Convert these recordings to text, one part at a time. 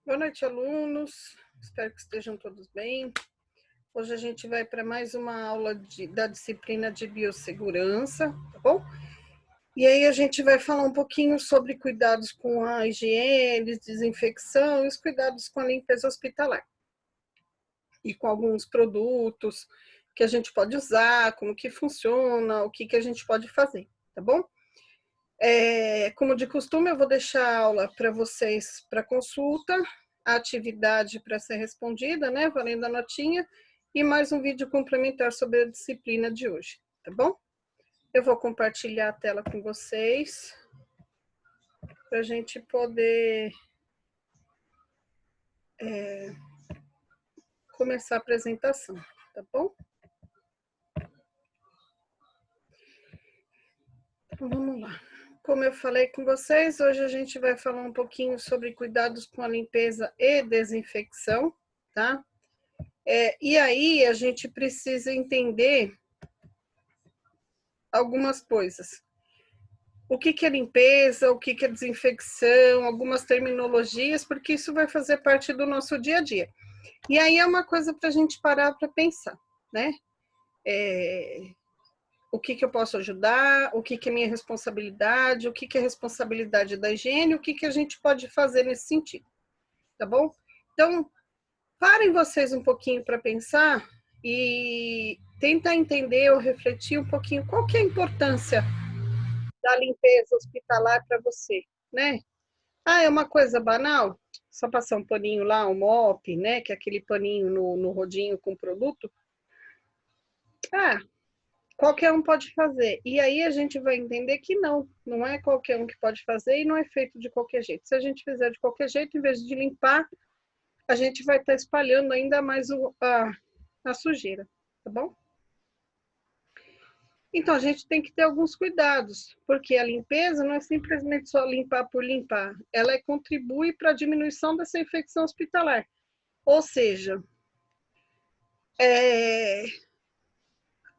Boa noite, alunos. Espero que estejam todos bem. Hoje a gente vai para mais uma aula da disciplina de biossegurança, tá bom? E aí a gente vai falar um pouquinho sobre cuidados com a higiene, desinfecção e os cuidados com a limpeza hospitalar. E com alguns produtos que a gente pode usar, como que funciona, o que a gente pode fazer, tá bom? Como de costume, eu vou deixar a aula para vocês para consulta, a atividade para ser respondida, né, valendo a notinha, e mais um vídeo complementar sobre a disciplina de hoje, tá bom? Eu vou compartilhar a tela com vocês, para a gente poder começar a apresentação, tá bom? Então, vamos lá. Como eu falei com vocês, hoje a gente vai falar um pouquinho sobre cuidados com a limpeza e desinfecção, tá? E aí a gente precisa entender algumas coisas. O que é limpeza, o que é desinfecção, algumas terminologias, porque isso vai fazer parte do nosso dia a dia. E aí é uma coisa para a gente parar para pensar, né? O que eu posso ajudar, o que é minha responsabilidade, o que é responsabilidade da higiene, o que a gente pode fazer nesse sentido, tá bom? Então, parem vocês um pouquinho para pensar e tentar entender ou refletir um pouquinho qual que é a importância da limpeza hospitalar para você, né? Ah, é uma coisa banal? Só passar um paninho lá, um mop, né? Que é aquele paninho no rodinho com produto. Ah, qualquer um pode fazer. E aí a gente vai entender que não é qualquer um que pode fazer e não é feito de qualquer jeito. Se a gente fizer de qualquer jeito, em vez de limpar, a gente vai estar espalhando ainda mais a sujeira, tá bom? Então, a gente tem que ter alguns cuidados, porque a limpeza não é simplesmente só limpar por limpar, ela contribui para a diminuição dessa infecção hospitalar. Ou seja, é,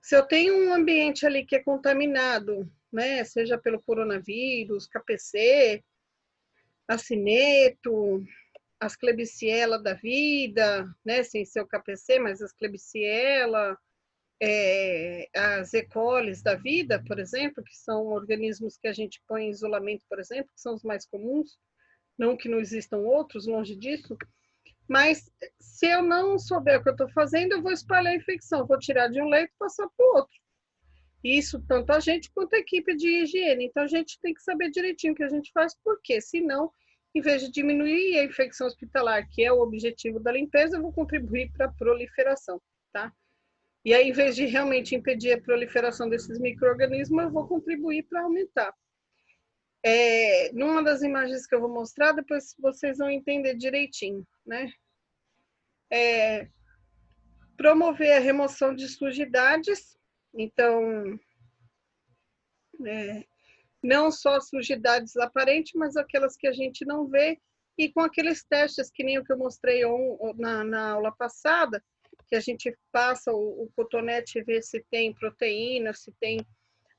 se eu tenho um ambiente ali que é contaminado, né, seja pelo coronavírus, KPC, acineto, as Klebsiella da vida, né, sem ser o KPC, mas as Klebsiella, as E. coli da vida, por exemplo, que são organismos que a gente põe em isolamento, por exemplo, que são os mais comuns, não que não existam outros, longe disso, mas se eu não souber o que eu estou fazendo, eu vou espalhar a infecção, vou tirar de um leito e passar para o outro. Isso tanto a gente quanto a equipe de higiene. Então a gente tem que saber direitinho o que a gente faz, porque senão, em vez de diminuir a infecção hospitalar, que é o objetivo da limpeza, eu vou contribuir para a proliferação, tá? E aí, em vez de realmente impedir a proliferação desses micro-organismos, eu vou contribuir para aumentar. Numa das imagens que eu vou mostrar, depois vocês vão entender direitinho, né? Promover a remoção de sujidades, então, não só sujidades aparentes, mas aquelas que a gente não vê, e com aqueles testes, que nem o que eu mostrei na aula passada, que a gente passa o cotonete e vê se tem proteína, se tem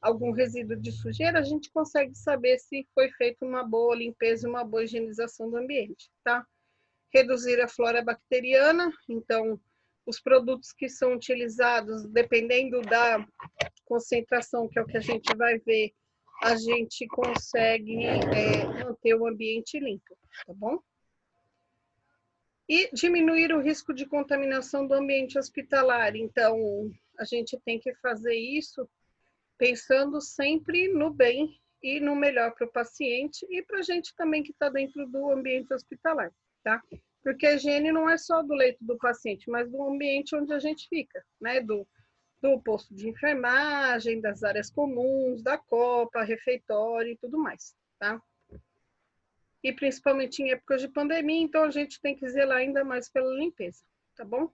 algum resíduo de sujeira, a gente consegue saber se foi feita uma boa limpeza e uma boa higienização do ambiente, tá? Reduzir a flora bacteriana, então, os produtos que são utilizados, dependendo da concentração, que é o que a gente vai ver, a gente consegue manter o ambiente limpo, tá bom? E diminuir o risco de contaminação do ambiente hospitalar. Então, a gente tem que fazer isso pensando sempre no bem e no melhor para o paciente e para a gente também que está dentro do ambiente hospitalar, tá? Porque a higiene não é só do leito do paciente, mas do ambiente onde a gente fica, né? Do posto de enfermagem, das áreas comuns, da copa, refeitório e tudo mais, tá? E principalmente em épocas de pandemia, então a gente tem que zelar ainda mais pela limpeza, tá bom?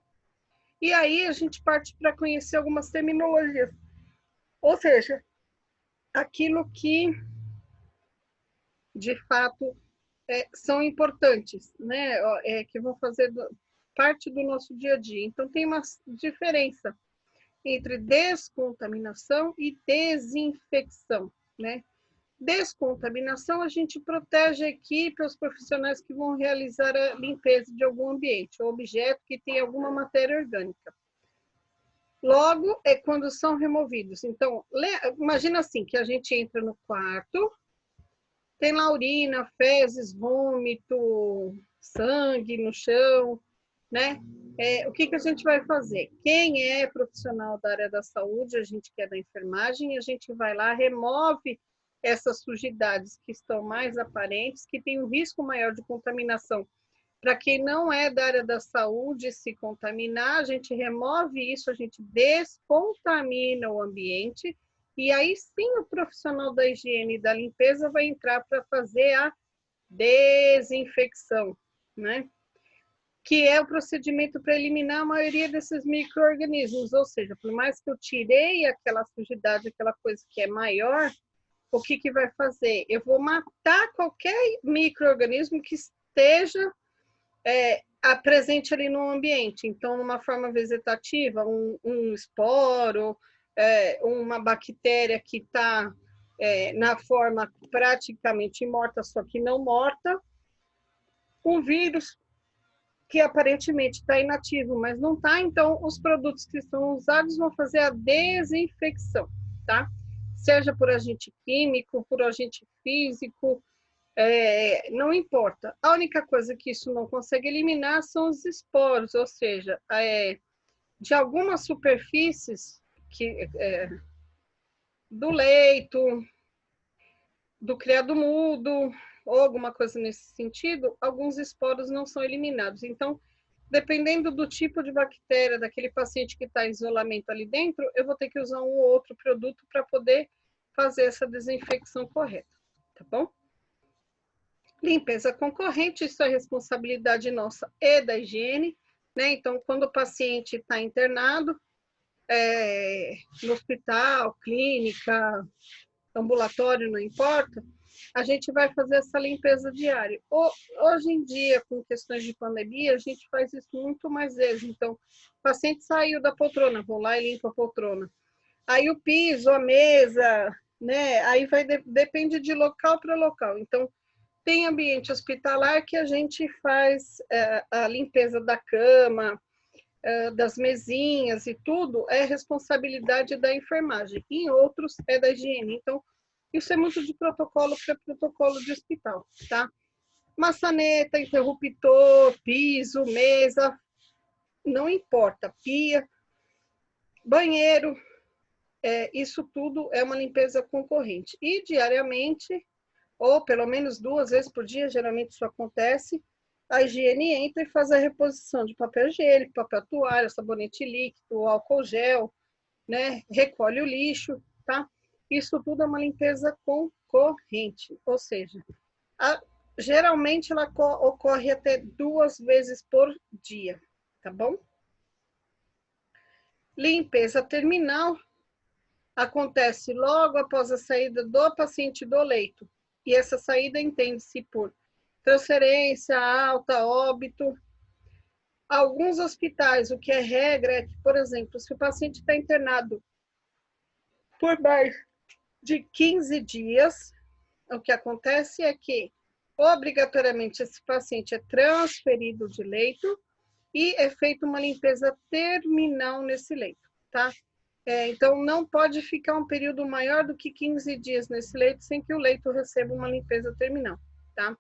E aí a gente parte para conhecer algumas terminologias, ou seja, aquilo que de fato são importantes, né? Que vão fazer parte do nosso dia a dia. Então tem uma diferença entre descontaminação e desinfecção, né? Descontaminação, a gente protege a equipe, os profissionais que vão realizar a limpeza de algum ambiente ou objeto que tem alguma matéria orgânica. Logo, é quando são removidos. Então, imagina assim, que a gente entra no quarto, tem lá urina, fezes, vômito, sangue no chão, né? O que a gente vai fazer? Quem é profissional da área da saúde, a gente que é da enfermagem, a gente vai lá, remove essas sujidades que estão mais aparentes, que tem um risco maior de contaminação. Para quem não é da área da saúde se contaminar, a gente remove isso, a gente descontamina o ambiente, e aí sim o profissional da higiene e da limpeza vai entrar para fazer a desinfecção, né? Que é o procedimento para eliminar a maioria desses micro-organismos, ou seja, por mais que eu tirei aquela sujidade, aquela coisa que é maior, o que vai fazer? Eu vou matar qualquer micro-organismo que esteja presente ali no ambiente. Então, numa forma vegetativa, um esporo, uma bactéria que está na forma praticamente morta, só que não morta, um vírus que aparentemente está inativo, mas não está, então os produtos que são usados vão fazer a desinfecção, tá? Seja por agente químico, por agente físico, não importa. A única coisa que isso não consegue eliminar são os esporos, ou seja, de algumas superfícies do leito, do criado mudo, ou alguma coisa nesse sentido, alguns esporos não são eliminados. Então, dependendo do tipo de bactéria daquele paciente que está em isolamento ali dentro, eu vou ter que usar um ou outro produto para poder fazer essa desinfecção correta, tá bom? Limpeza concorrente, isso é responsabilidade nossa e da higiene, né? Então, quando o paciente está internado, no hospital, clínica, ambulatório, não importa, a gente vai fazer essa limpeza diária. Hoje em dia, com questões de pandemia, a gente faz isso muito mais vezes. Então, o paciente saiu da poltrona, vou lá e limpo a poltrona. Aí o piso, a mesa, né? Aí depende de local para local. Então, tem ambiente hospitalar que a gente faz a limpeza da cama, das mesinhas e tudo, é responsabilidade da enfermagem. Em outros, é da higiene. Então, isso é muito de protocolo para protocolo de hospital, tá? Maçaneta, interruptor, piso, mesa, não importa, pia, banheiro, isso tudo é uma limpeza concorrente. E diariamente, ou pelo menos 2 vezes por dia, geralmente isso acontece, a higiene entra e faz a reposição de papel higiênico, papel toalha, sabonete líquido, álcool gel, né? Recolhe o lixo, tá? Isso tudo é uma limpeza concorrente, ou seja, geralmente ela ocorre até 2 vezes por dia, tá bom? Limpeza terminal acontece logo após a saída do paciente do leito. E essa saída entende-se por transferência, alta, óbito. Alguns hospitais, o que é regra é que, por exemplo, se o paciente está internado por mais de 15 dias, o que acontece é que, obrigatoriamente, esse paciente é transferido de leito e é feita uma limpeza terminal nesse leito, tá? Então, não pode ficar um período maior do que 15 dias nesse leito sem que o leito receba uma limpeza terminal, tá?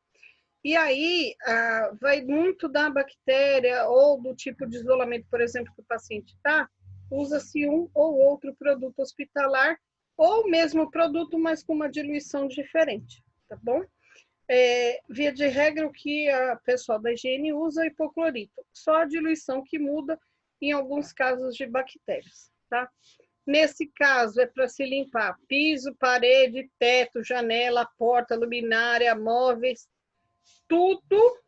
E aí, vai muito da bactéria ou do tipo de isolamento, por exemplo, que o paciente está, usa-se um ou outro produto hospitalar, ou mesmo produto, mas com uma diluição diferente, tá bom? Via de regra, o que a pessoal da higiene usa é hipoclorito, só a diluição que muda em alguns casos de bactérias, tá? Nesse caso, é para se limpar piso, parede, teto, janela, porta, luminária, móveis, tudo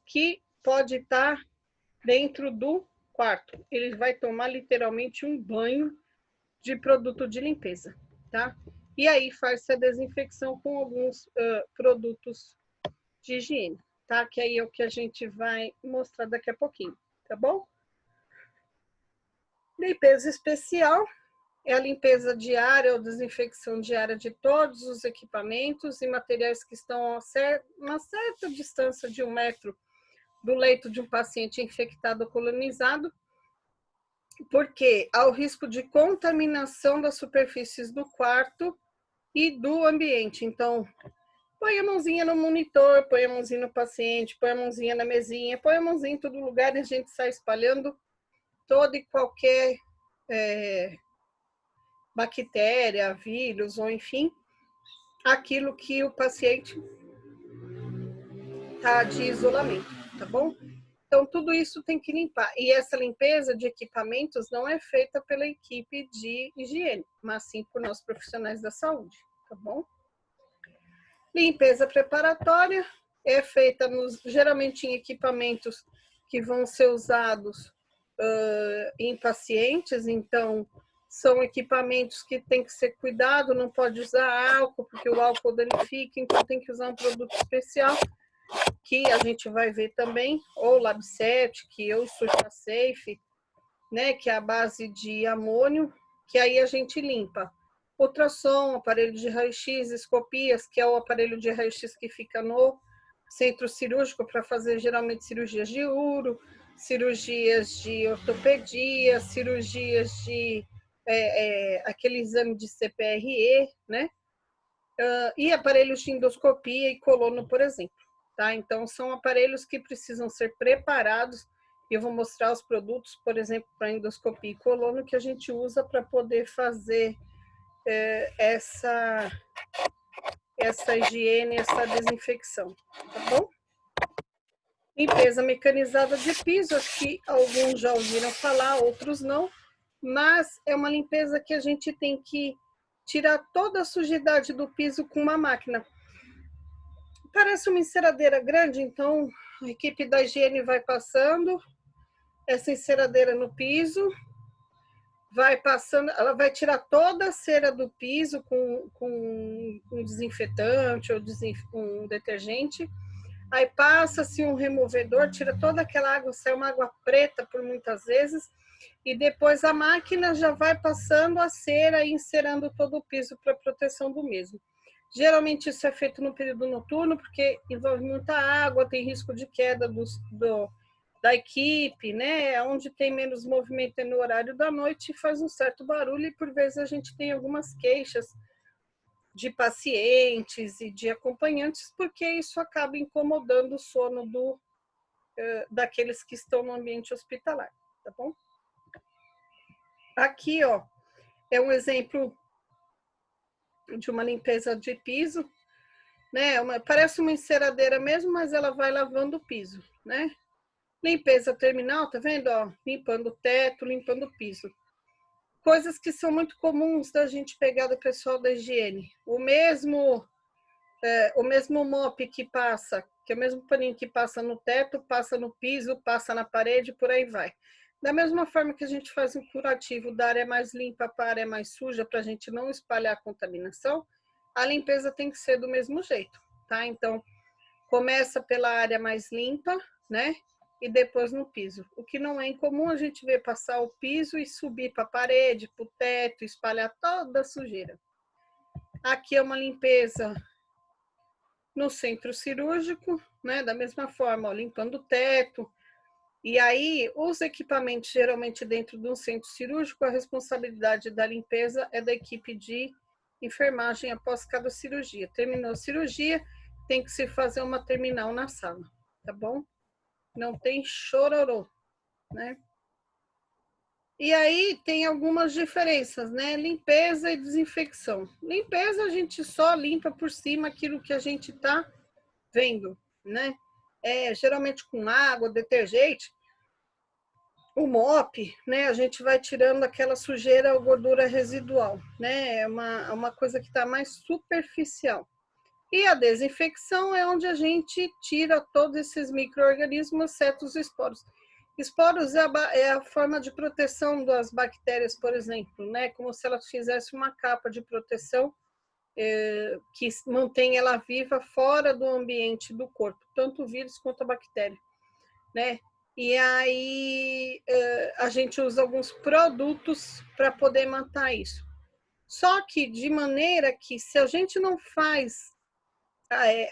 que pode estar dentro do quarto. Ele vai tomar literalmente um banho de produto de limpeza, tá? E aí faz-se a desinfecção com alguns produtos de higiene, tá? Que aí é o que a gente vai mostrar daqui a pouquinho, tá bom? Limpeza especial é a limpeza diária ou desinfecção diária de todos os equipamentos e materiais que estão a uma certa distância de 1 metro do leito de um paciente infectado ou colonizado, porque há o risco de contaminação das superfícies do quarto e do ambiente. Então, põe a mãozinha no monitor, põe a mãozinha no paciente, põe a mãozinha na mesinha, põe a mãozinha em todo lugar e a gente sai espalhando toda e qualquer bactéria, vírus, ou enfim, aquilo que o paciente está de isolamento, tá bom? Então, tudo isso tem que limpar. E essa limpeza de equipamentos não é feita pela equipe de higiene, mas sim por nós profissionais da saúde, tá bom? Limpeza preparatória é feita geralmente em equipamentos que vão ser usados em pacientes, então são equipamentos que tem que ser cuidado, não pode usar álcool, porque o álcool danifica, então tem que usar um produto especial, que a gente vai ver também, ou Labseptic, ou Surfasafe, né, que é a base de amônio, que aí a gente limpa. Ultrassom, aparelho de raio-x, escopias, que é o aparelho de raio-x que fica no centro cirúrgico para fazer geralmente cirurgias de uro, cirurgias de ortopedia, cirurgias de aquele exame de CPRE, né? E aparelhos de endoscopia e colono, por exemplo. Tá? Então, são aparelhos que precisam ser preparados. Eu vou mostrar os produtos, por exemplo, para endoscopia e colono, que a gente usa para poder fazer essa higiene, essa desinfecção, tá bom? Limpeza mecanizada de piso, aqui alguns já ouviram falar, outros não, mas é uma limpeza que a gente tem que tirar toda a sujidade do piso com uma máquina. Parece uma enceradeira grande, então a equipe da higiene vai passando essa enceradeira no piso, vai passando, ela vai tirar toda a cera do piso com um desinfetante ou um detergente, aí passa-se um removedor, tira toda aquela água, sai uma água preta por muitas vezes, e depois a máquina já vai passando a cera e encerando todo o piso para proteção do mesmo. Geralmente isso é feito no período noturno, porque envolve muita água, tem risco de queda da equipe, né? Onde tem menos movimento é no horário da noite e faz um certo barulho, e por vezes a gente tem algumas queixas de pacientes e de acompanhantes, porque isso acaba incomodando o sono daqueles que estão no ambiente hospitalar, tá bom? Aqui, ó, é um exemplo de uma limpeza de piso, né? Parece uma enceradeira mesmo, mas ela vai lavando o piso, né? Limpeza terminal, tá vendo? Ó, limpando o teto, limpando o piso. Coisas que são muito comuns da gente pegar do pessoal da higiene. O mesmo mop que passa, que é o mesmo paninho que passa no teto, passa no piso, passa na parede, por aí vai. Da mesma forma que a gente faz um curativo da área mais limpa para a área mais suja, para a gente não espalhar a contaminação, a limpeza tem que ser do mesmo jeito, tá? Então, começa pela área mais limpa, né? E depois no piso. O que não é incomum a gente ver passar o piso e subir para a parede, para o teto, espalhar toda a sujeira. Aqui é uma limpeza no centro cirúrgico, né? Da mesma forma, ó, limpando o teto. E aí, os equipamentos, geralmente dentro de um centro cirúrgico, a responsabilidade da limpeza é da equipe de enfermagem após cada cirurgia. Terminou a cirurgia, tem que se fazer uma terminal na sala, tá bom? Não tem chororô, né? E aí tem algumas diferenças, né? Limpeza e desinfecção. Limpeza, a gente só limpa por cima aquilo que a gente tá vendo, né? Geralmente com água, detergente, o mop, né? A gente vai tirando aquela sujeira ou gordura residual, né? É uma coisa que está mais superficial. E a desinfecção é onde a gente tira todos esses micro-organismos, exceto os esporos. Esporos é a forma de proteção das bactérias, por exemplo, né? Como se ela fizesse uma capa de proteção que mantém ela viva fora do ambiente do corpo, tanto o vírus quanto a bactéria, né? E aí a gente usa alguns produtos para poder matar isso. Só que de maneira que se a gente não faz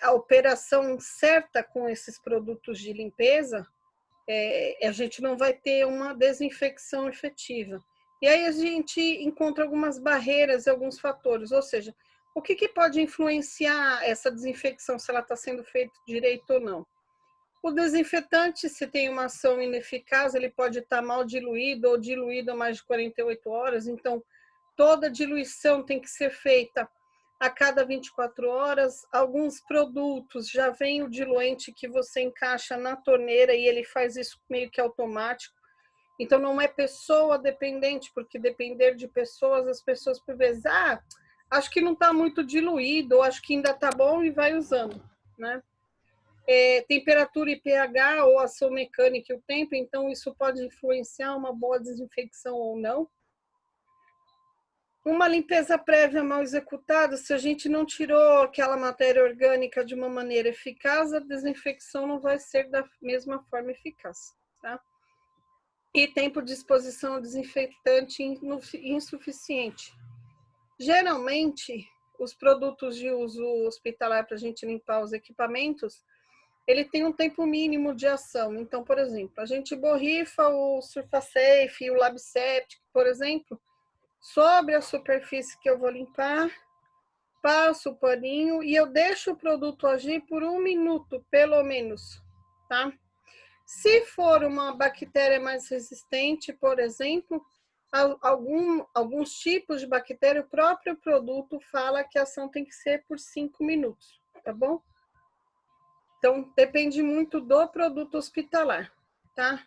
a operação certa com esses produtos de limpeza, a gente não vai ter uma desinfecção efetiva. E aí a gente encontra algumas barreiras e alguns fatores, ou seja, o que pode influenciar essa desinfecção, se ela está sendo feita direito ou não? O desinfetante, se tem uma ação ineficaz, ele pode estar mal diluído ou diluído a mais de 48 horas, então toda diluição tem que ser feita a cada 24 horas. Alguns produtos já vem o diluente que você encaixa na torneira e ele faz isso meio que automático. Então não é pessoa dependente, porque depender de pessoas, as pessoas por vezes, acho que não está muito diluído, ou acho que ainda está bom e vai usando, né? Temperatura e pH ou ação mecânica e o tempo, então isso pode influenciar uma boa desinfecção ou não. Uma limpeza prévia mal executada, se a gente não tirou aquela matéria orgânica de uma maneira eficaz, a desinfecção não vai ser da mesma forma eficaz, tá? E tempo de exposição ao desinfetante insuficiente. Geralmente, os produtos de uso hospitalar para a gente limpar os equipamentos, ele tem um tempo mínimo de ação. Então, por exemplo, a gente borrifa o Surfasafe e o LabSeptic, por exemplo, sobre a superfície que eu vou limpar, passo o paninho e eu deixo o produto agir por 1 minuto, pelo menos, tá? Se for uma bactéria mais resistente, por exemplo, alguns tipos de bactéria, o próprio produto fala que a ação tem que ser por 5 minutos, tá bom? Então, depende muito do produto hospitalar, tá?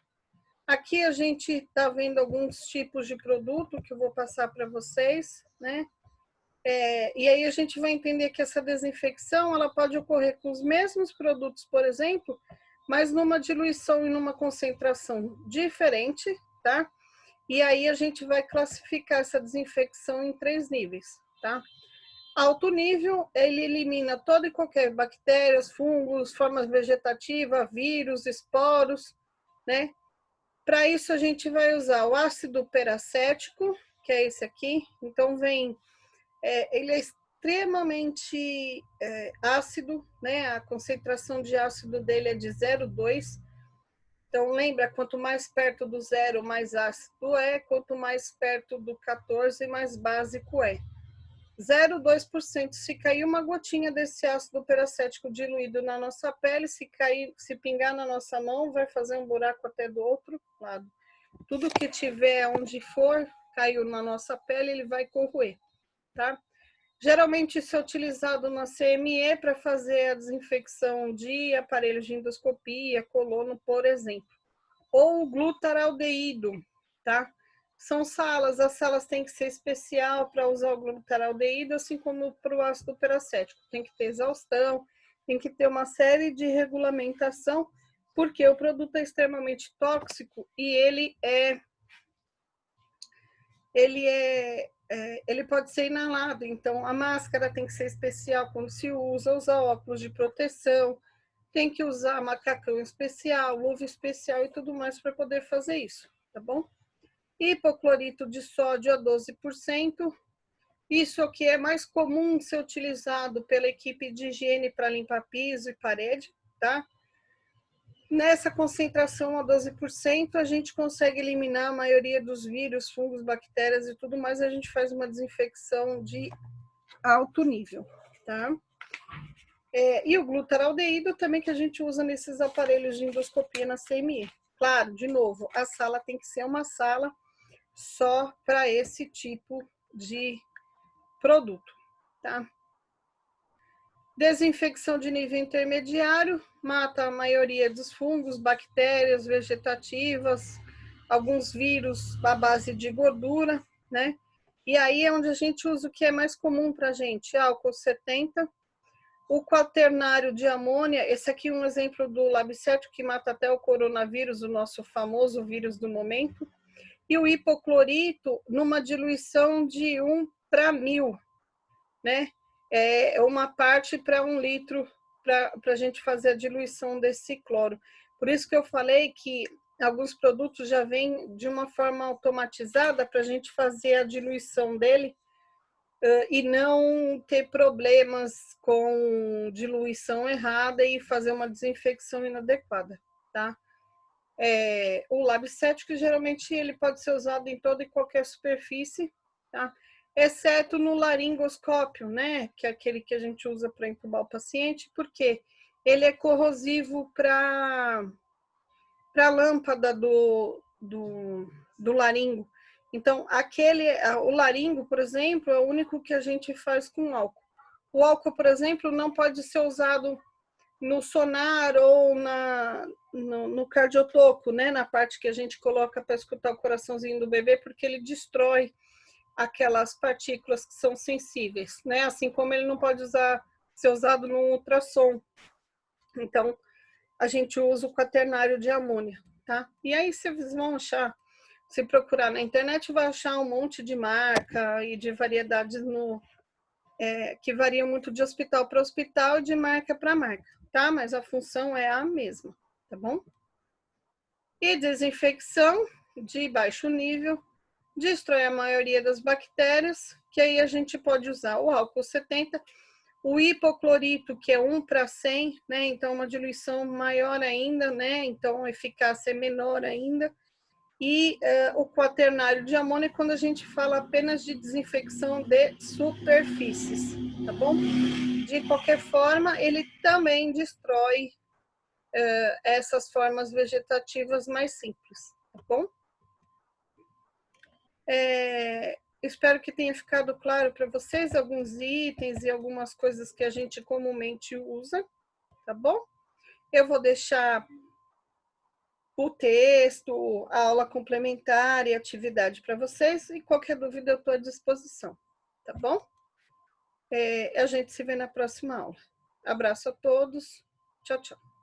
Aqui a gente está vendo alguns tipos de produto que eu vou passar para vocês, né? E aí a gente vai entender que essa desinfecção ela pode ocorrer com os mesmos produtos, por exemplo, mas numa diluição e numa concentração diferente, tá? E aí a gente vai classificar essa desinfecção em 3 níveis, tá? Alto nível, ele elimina toda e qualquer bactérias, fungos, formas vegetativas, vírus, esporos, né? Para isso a gente vai usar o ácido peracético, que é esse aqui. Então ele é extremamente ácido, né? A concentração de ácido dele é de 0,2. Então lembra, quanto mais perto do 0, mais ácido é, quanto mais perto do 14, mais básico é. 0,2%. Se cair uma gotinha desse ácido peracético diluído na nossa pele, se pingar na nossa mão, vai fazer um buraco até do outro lado. Tudo que tiver onde for, caiu na nossa pele, ele vai corroer, tá? Geralmente isso é utilizado na CME para fazer a desinfecção de aparelhos de endoscopia, colono, por exemplo. Ou o glutaraldeído, tá? São salas, as salas têm que ser especial para usar o glutaraldeído, assim como para o ácido peracético. Tem que ter exaustão, tem que ter uma série de regulamentação, porque o produto é extremamente tóxico e ele pode ser inalado. Então, a máscara tem que ser especial quando se usa, usar óculos de proteção, tem que usar macacão especial, luva especial e tudo mais para poder fazer isso, tá bom? Hipoclorito de sódio a 12%. Isso é o que é mais comum ser utilizado pela equipe de higiene para limpar piso e parede, tá? Nessa concentração a 12%, a gente consegue eliminar a maioria dos vírus, fungos, bactérias e tudo mais. A gente faz uma desinfecção de alto nível, tá? E o glutaraldeído também que a gente usa nesses aparelhos de endoscopia na CME. Claro, de novo, a sala tem que ser uma sala só para esse tipo de produto, tá? Desinfecção de nível intermediário, mata a maioria dos fungos, bactérias vegetativas, alguns vírus à base de gordura, né? E aí é onde a gente usa o que é mais comum para a gente, álcool 70, o quaternário de amônia, esse aqui é um exemplo do LabSet, que mata até o coronavírus, o nosso famoso vírus do momento, e o hipoclorito numa diluição de 1:1000, né? É uma parte para 1 litro para a gente fazer a diluição desse cloro. Por isso que eu falei que alguns produtos já vêm de uma forma automatizada para a gente fazer a diluição dele e não ter problemas com diluição errada e fazer uma desinfecção inadequada, tá? O labicético, geralmente, ele pode ser usado em toda e qualquer superfície, tá? Exceto no laringoscópio, né? Que é aquele que a gente usa para entubar o paciente, porque ele é corrosivo para a lâmpada do laringo. Então, o laringo, por exemplo, é o único que a gente faz com álcool. O álcool, por exemplo, não pode ser usado no sonar ou no cardiotoco, né? Na parte que a gente coloca para escutar o coraçãozinho do bebê, porque ele destrói aquelas partículas que são sensíveis, né? Assim como ele não pode ser usado no ultrassom. Então, a gente usa o quaternário de amônia, tá? E aí vocês vão achar, se procurar na internet, vai achar um monte de marca e de variedades que variam muito de hospital para hospital e de marca para marca, tá? Mas a função é a mesma, tá bom? E desinfecção de baixo nível, destrói a maioria das bactérias, que aí a gente pode usar o álcool 70, o hipoclorito, que é 1:100, né? Então, uma diluição maior ainda, né? Então, a eficácia é menor ainda. E o quaternário de amônia, quando a gente fala apenas de desinfecção de superfícies, tá bom? De qualquer forma, ele também destrói essas formas vegetativas mais simples, tá bom? Espero que tenha ficado claro para vocês alguns itens e algumas coisas que a gente comumente usa, tá bom? Eu vou deixar o texto, a aula complementar e atividade para vocês, e qualquer dúvida eu estou à disposição, tá bom? A gente se vê na próxima aula. Abraço a todos. Tchau, tchau.